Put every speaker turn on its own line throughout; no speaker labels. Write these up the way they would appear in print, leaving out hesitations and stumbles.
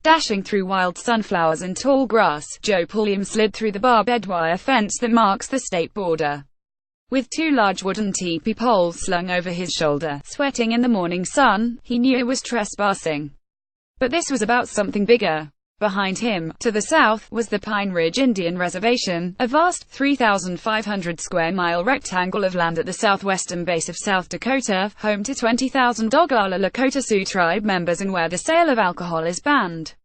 Dashing through wild sunflowers and tall grass, Joe Pulliam slid through the barbed wire fence that marks the state border. With two large wooden teepee poles slung over his shoulder, sweating in the morning sun, he knew it was trespassing. But this was about something bigger. Behind him, to the south, was the Pine Ridge Indian Reservation, a vast, 3,500-square-mile rectangle of land at the southwestern base of South Dakota, home to 20,000 Oglala Lakota Sioux tribe members and where the sale of alcohol is banned.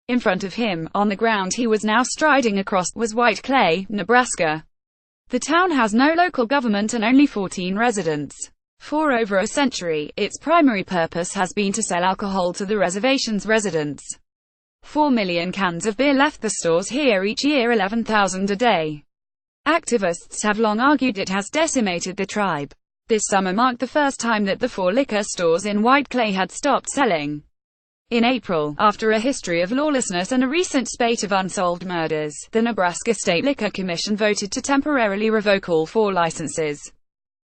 In front of him, on the ground he was now striding across, was White Clay, Nebraska. The town has no local government and only 14 residents. For over a century, its primary purpose has been to sell alcohol to the reservation's residents. 4 million cans of beer left the stores here each year, 11,000 a day. Activists have long argued it has decimated the tribe. This summer marked the first time that the 4 liquor stores in White Clay had stopped selling. In April, after a history of lawlessness and a recent spate of unsolved murders, the Nebraska State Liquor Commission voted to temporarily revoke all 4 licenses.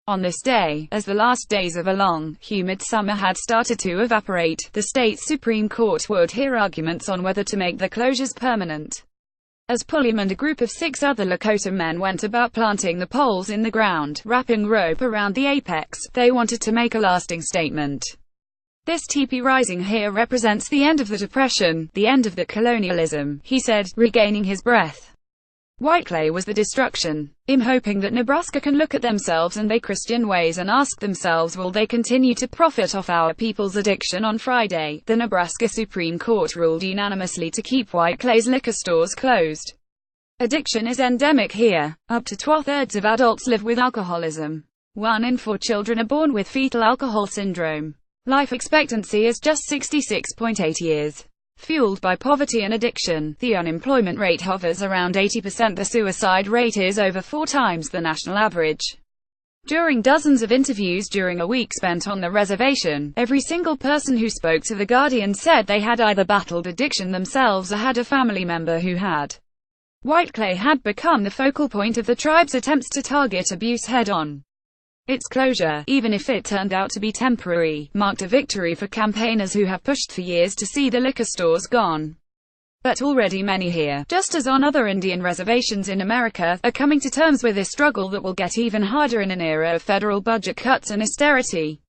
On this day, as the last days of a long, humid summer had started to evaporate, the state Supreme Court would hear arguments on whether to make the closures permanent. As Pulliam and a group of 6 other Lakota men went about planting the poles in the ground, wrapping rope around the apex, they wanted to make a lasting statement. This teepee rising here represents the end of the Depression, the end of the colonialism, he said, regaining his breath. White Clay was the destruction. I'm hoping that Nebraska can look at themselves and their Christian ways and ask themselves, will they continue to profit off our people's addiction? On Friday, the Nebraska Supreme Court ruled unanimously to keep White Clay's liquor stores closed. Addiction is endemic here. Up to 2/3 of adults live with alcoholism. 1 in 4 children are born with fetal alcohol syndrome. Life expectancy is just 66.8 years. Fueled by poverty and addiction, the unemployment rate hovers around 80%. The suicide rate is over 4 times the national average. During dozens of interviews during a week spent on the reservation, every single person who spoke to The Guardian said they had either battled addiction themselves or had a family member who had. White Clay had become the focal point of the tribe's attempts to target abuse head-on. Its closure, even if it turned out to be temporary, marked a victory for campaigners who have pushed for years to see the liquor stores gone. But already many here, just as on other Indian reservations in America, are coming to terms with a struggle that will get even harder in an era of federal budget cuts and austerity.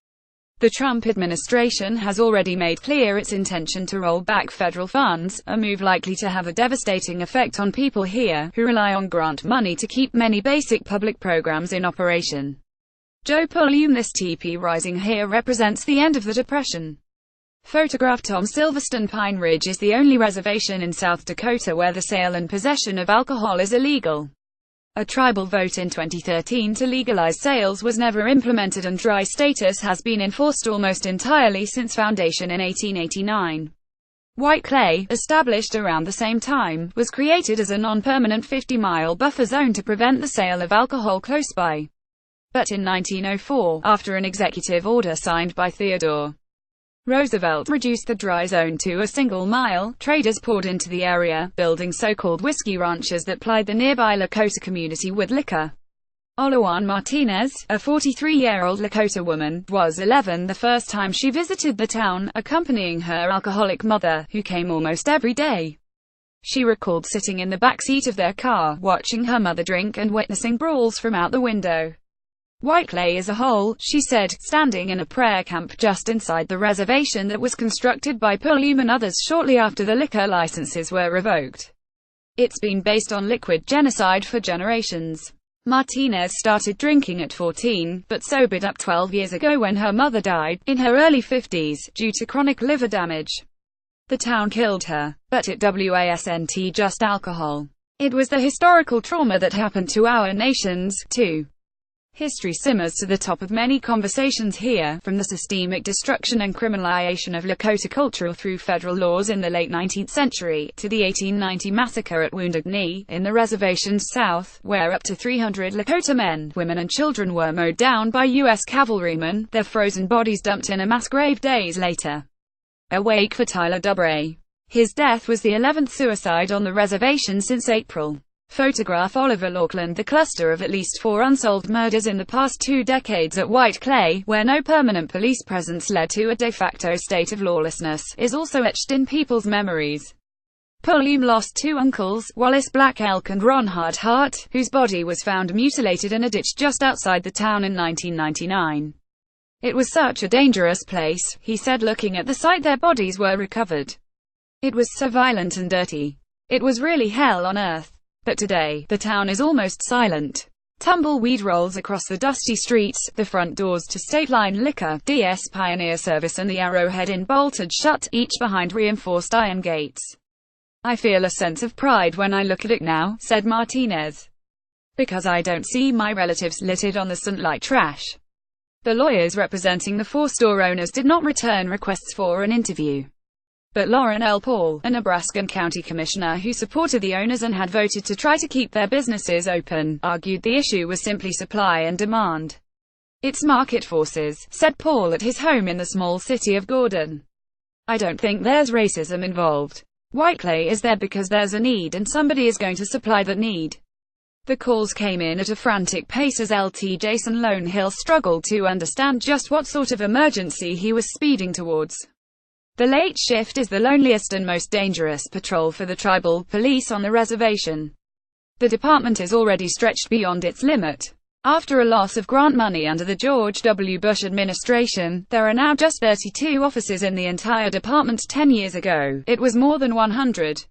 The Trump administration has already made clear its intention to roll back federal funds, a move likely to have a devastating effect on people here, who rely on grant money to keep many basic public programs in operation. Joe Pulliam. This teepee rising here represents the end of the Depression. Photograph. Tom Silverstone. Pine Ridge is the only reservation in South Dakota where the sale and possession of alcohol is illegal. A tribal vote in 2013 to legalize sales was never implemented, and dry status has been enforced almost entirely since foundation in 1889. White Clay, established around the same time, was created as a non-permanent 50-mile buffer zone to prevent the sale of alcohol close by. But in 1904, after an executive order signed by Theodore Roosevelt reduced the dry zone to a single mile, traders poured into the area, building so-called whiskey ranches that plied the nearby Lakota community with liquor. Olawan Martinez, a 43-year-old Lakota woman, was 11 the first time she visited the town, accompanying her alcoholic mother, who came almost every day. She recalled sitting in the back seat of their car, watching her mother drink and witnessing brawls from out the window. White Clay is a hole, she said, standing in a prayer camp just inside the reservation that was constructed by Pulliam and others shortly after the liquor licenses were revoked. It's been based on liquid genocide for generations. Martinez started drinking at 14, but sobered up 12 years ago when her mother died, in her early 50s, due to chronic liver damage. The town killed her, but it wasn't just alcohol. It was the historical trauma that happened to our nations, too. History simmers to the top of many conversations here, from the systemic destruction and criminalization of Lakota culture through federal laws in the late 19th century, to the 1890 massacre at Wounded Knee, in the reservation's south, where up to 300 Lakota men, women and children were mowed down by U.S. cavalrymen, their frozen bodies dumped in a mass grave days later. A wake for Tyler Dubre. His death was the 11th suicide on the reservation since April. Photograph Oliver Laughlin. The cluster of at least 4 unsolved murders in the past 2 decades at White Clay, where no permanent police presence led to a de facto state of lawlessness, is also etched in people's memories. Pulliam lost 2 uncles, Wallace Black Elk and Ronhard Hart, whose body was found mutilated in a ditch just outside the town in 1999. "It was such a dangerous place," he said, looking at the site their bodies were recovered. "It was so violent and dirty. It was really hell on earth. But today, the town is almost silent. Tumbleweed rolls across the dusty streets, the front doors to State Line Liquor, DS Pioneer Service and the Arrowhead Inn bolted shut, each behind reinforced iron gates. I feel a sense of pride when I look at it now," said Martinez. "Because I don't see my relatives littered on the scent like trash." The lawyers representing the 4 store owners did not return requests for an interview. But Lauren L. Paul, a Nebraskan county commissioner who supported the owners and had voted to try to keep their businesses open, argued the issue was simply supply and demand. "It's market forces," said Paul at his home in the small city of Gordon. "I don't think there's racism involved. White Clay is there because there's a need and somebody is going to supply that need." The calls came in at a frantic pace as LT Jason Lone Hill struggled to understand just what sort of emergency he was speeding towards. The late shift is the loneliest and most dangerous patrol for the tribal police on the reservation. The department is already stretched beyond its limit. After a loss of grant money under the George W. Bush administration, there are now just 32 officers in the entire department. 10 years ago, it was more than 100.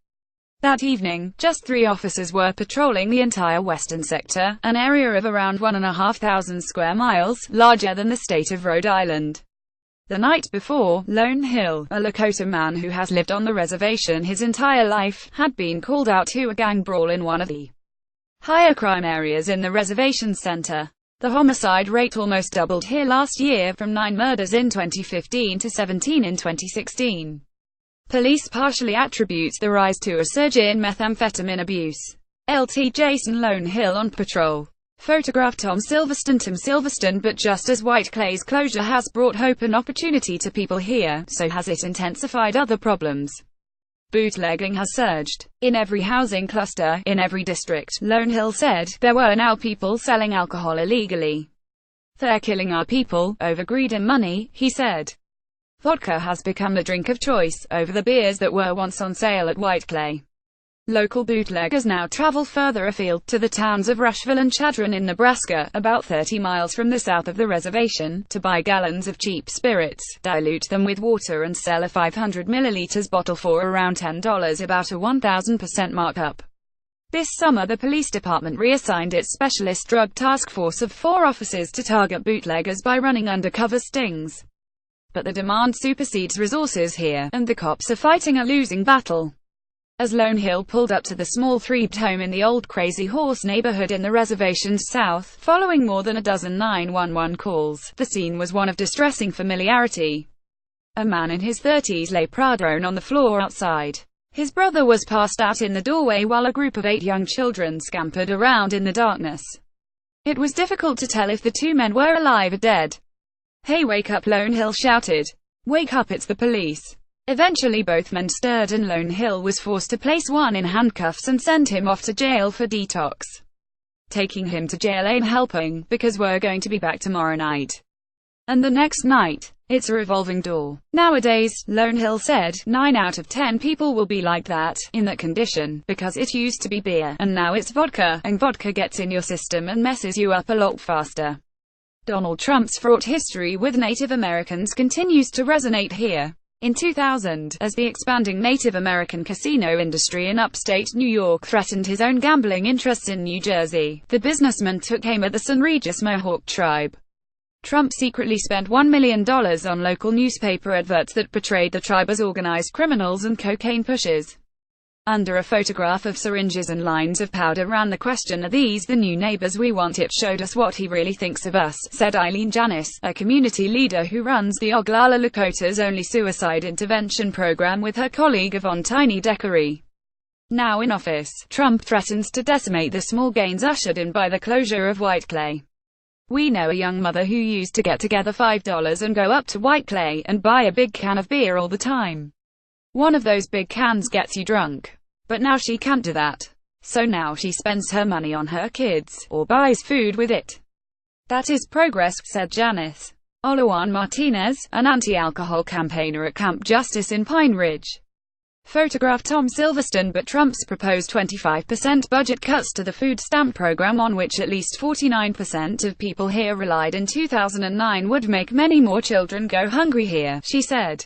That evening, just 3 officers were patrolling the entire western sector, an area of around 1,500 square miles, larger than the state of Rhode Island. The night before, Lone Hill, a Lakota man who has lived on the reservation his entire life, had been called out to a gang brawl in one of the higher crime areas in the reservation center. The homicide rate almost doubled here last year, from 9 murders in 2015 to 17 in 2016. Police partially attributes the rise to a surge in methamphetamine abuse. LT Jason Lone Hill on patrol. Photograph Tom Silverstone. But just as White Clay's closure has brought hope and opportunity to people here, so has it intensified other problems. Bootlegging has surged. In every housing cluster, in every district, Lone Hill said, there were now people selling alcohol illegally. "They're killing our people, over greed and money," he said. Vodka has become the drink of choice, over the beers that were once on sale at White Clay. Local bootleggers now travel further afield, to the towns of Rushville and Chadron in Nebraska, about 30 miles from the south of the reservation, to buy gallons of cheap spirits, dilute them with water and sell a 500 milliliters bottle for around $10, about a 1,000% markup. This summer the police department reassigned its specialist drug task force of 4 officers to target bootleggers by running undercover stings. But the demand supersedes resources here, and the cops are fighting a losing battle. As Lone Hill pulled up to the small 3-bed home in the old Crazy Horse neighborhood in the reservation's south, following more than a dozen 911 calls, the scene was one of distressing familiarity. A man in his 30s lay prone on the floor outside. His brother was passed out in the doorway while a group of 8 young children scampered around in the darkness. It was difficult to tell if the 2 men were alive or dead. "Hey, wake up," Lone Hill shouted. "Wake up, it's the police." Eventually both men stirred and Lone Hill was forced to place one in handcuffs and send him off to jail for detox. "Taking him to jail ain't helping, because we're going to be back tomorrow night. And the next night. It's a revolving door. Nowadays," Lone Hill said, 9 out of 10 people will be like that, in that condition, because it used to be beer, and now it's vodka, and vodka gets in your system and messes you up a lot faster." Donald Trump's fraught history with Native Americans continues to resonate here. In 2000, as the expanding Native American casino industry in upstate New York threatened his own gambling interests in New Jersey, the businessman took aim at the San Regis Mohawk tribe. Trump secretly spent $1 million on local newspaper adverts that portrayed the tribe as organized criminals and cocaine pushers. Under a photograph of syringes and lines of powder ran the question, "Are these the new neighbors we want?" "It showed us what he really thinks of us," said Eileen Janis, a community leader who runs the Oglala Lakota's only suicide intervention program with her colleague Yvonne Tiny Deckery. Now in office, Trump threatens to decimate the small gains ushered in by the closure of White Clay. "We know a young mother who used to get together $5 and go up to White Clay and buy a big can of beer all the time. One of those big cans gets you drunk. But now she can't do that. So now she spends her money on her kids, or buys food with it. That is progress, said Janice Oluwan Martinez, an anti-alcohol campaigner at Camp Justice in Pine Ridge. Photographed Tom Silverstone. But Trump's proposed 25% budget cuts to the food stamp program, on which at least 49% of people here relied in 2009, would make many more children go hungry here, she said.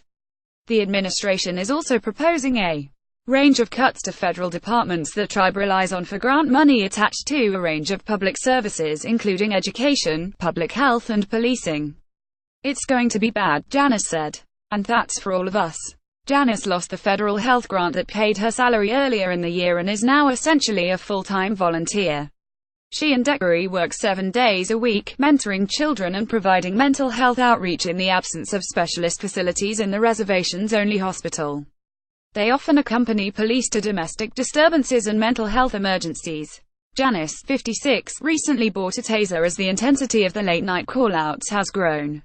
The administration is also proposing a range of cuts to federal departments that tribe relies on for grant money attached to a range of public services, including education, public health and policing. It's going to be bad, Janice said. And that's for all of us. Janice lost the federal health grant that paid her salary earlier in the year and is now essentially a full-time volunteer. She and Deckery work 7 days a week, mentoring children and providing mental health outreach in the absence of specialist facilities in the reservation's only hospital. They often accompany police to domestic disturbances and mental health emergencies. Janice, 56, recently bought a taser as the intensity of the late-night call-outs has grown.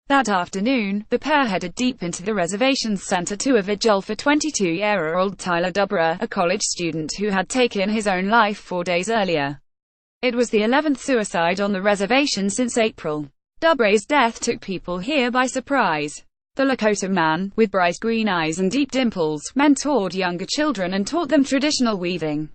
That afternoon, the pair headed deep into the reservation's center to a vigil for 22-year-old Tyler Dubra, a college student who had taken his own life 4 days earlier. It was the 11th suicide on the reservation since April. Dubra's death took people here by surprise. The Lakota man, with bright green eyes and deep dimples, mentored younger children and taught them traditional weaving.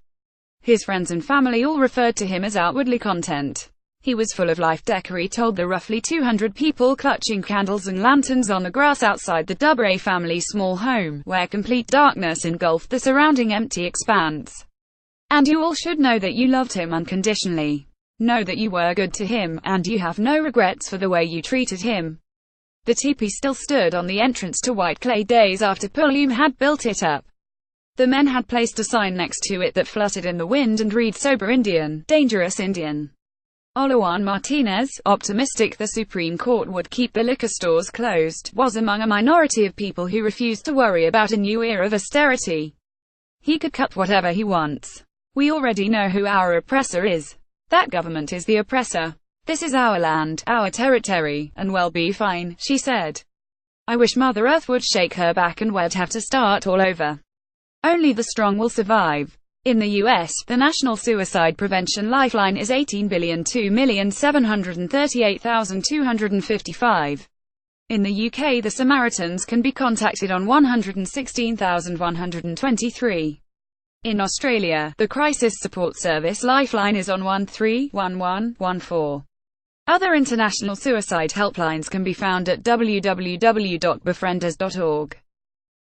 His friends and family all referred to him as outwardly content. He was full of life, Deckery told the roughly 200 people clutching candles and lanterns on the grass outside the Dubra family's small home, where complete darkness engulfed the surrounding empty expanse. And you all should know that you loved him unconditionally. Know that you were good to him, and you have no regrets for the way you treated him. The teepee still stood on the entrance to White Clay days after Pulliam had built it up. The men had placed a sign next to it that fluttered in the wind and read "Sober Indian, Dangerous Indian." Oluwan Martinez, optimistic the Supreme Court would keep the liquor stores closed, was among a minority of people who refused to worry about a new era of austerity. He could cut whatever he wants. We already know who our oppressor is. That government is the oppressor. This is our land, our territory, and we'll be fine, she said. I wish Mother Earth would shake her back and we'd have to start all over. Only the strong will survive. In the U.S., the National Suicide Prevention Lifeline is $18,2,738,255. In the UK, the Samaritans can be contacted on 116,123. In Australia, the Crisis Support Service Lifeline is on 131114. Other international suicide helplines can be found at www.befrienders.org.